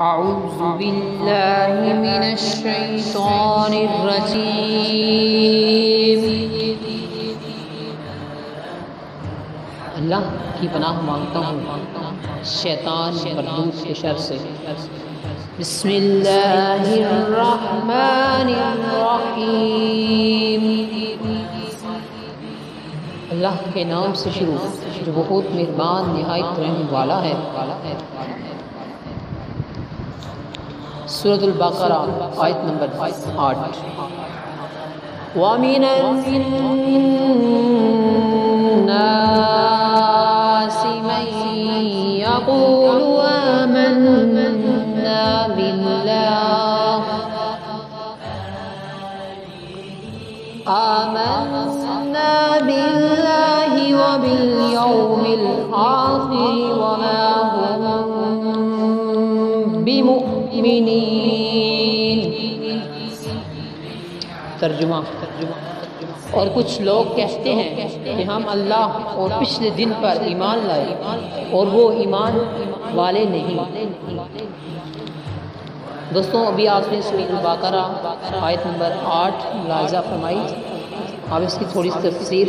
اعوذ باللہ من الشیطان الرجیم۔ اللہ کی پناہ مانگتا ہوں شیطان مردود کے شر سے۔ بسم اللہ الرحمن الرحیم۔ اللہ کے نام سے شروع جو بہت مہربان نہایت رحم والا ہے۔ سورۃ البقرہ آیت نمبر 8۔ وَمِنَ النَّاسِ مَن يَقُولُ آمَنَّا بِاللَّهِ وَبِالْيَوْمِ الْآخِرِ وَمَا هُم بِمُؤْمِنِينَ۔ ترجمہ: اور کچھ لوگ کہتے ہیں کہ ہم اللہ اور پچھلے دن پر ایمان لائے اور وہ ایمان والے نہیں۔ دوستوں، ابھی آپ نے سورۃ البقرہ آیت نمبر 8 ملاحظہ فرمائی۔ اب اس کی تھوڑی سی تفسیر۔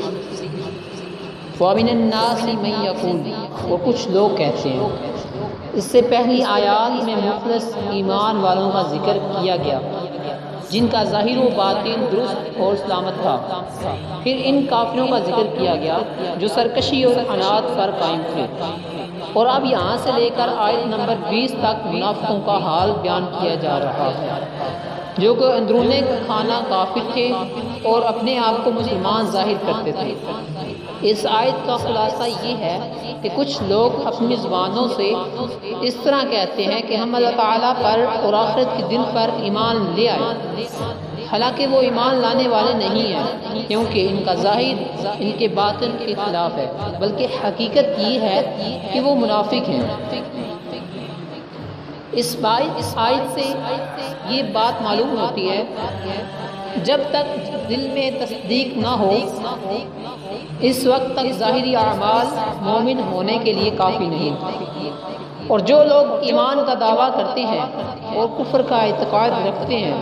وَمِنَ النَّاسِ مَن يَقُولُ، اور کچھ لوگ کہتے ہیں۔ اس سے پہلی آیات میں مخلص ایمان والوں کا ذکر کیا گیا جن کا ظاہر و باطن درست اور سلامت تھا۔ پھر ان کافروں کا ذکر کیا گیا جو سرکشی اور عناد پر قائم تھے، اور اب یہاں سے لے کر آیت نمبر 20 تک منافقوں کا حال بیان کیا جا رہا ہے، جو کہ اندرون خانہ کافر تھے اور اپنے آپ کو مسلمان ظاہر کرتے تھے۔ اس آیت کا خلاصہ یہ ہے کہ کچھ لوگ اپنی زبانوں سے اس طرح کہتے ہیں کہ ہم اللہ تعالیٰ پر اور آخرت کے دن پر ایمان لے آئے، حالانکہ وہ ایمان لانے والے نہیں ہیں، کیونکہ ان کا ظاہر ان کے باطن کے خلاف ہے، بلکہ حقیقت یہ ہے کہ وہ منافق ہیں۔ اس آیت سے یہ بات معلوم ہوتی ہے جب تک دل میں تصدیق نہ ہو اس وقت تک ظاہری اعمال مومن ہونے کے لیے کافی نہیں، اور جو لوگ ایمان کا دعویٰ کرتے ہیں اور کفر کا اعتقاد رکھتے ہیں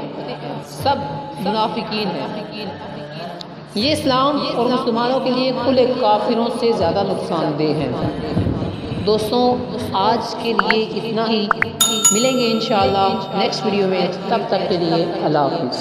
سب منافقین ہیں۔ یہ اسلام اور مسلمانوں کے لیے کھلے کافروں سے زیادہ نقصان دہ ہیں۔ دوستوں، آج کے لیے اتنا ہی، ملیں گے انشاءاللہ نیکسٹ ویڈیو میں، تب تک کے لیے اللہ حافظ۔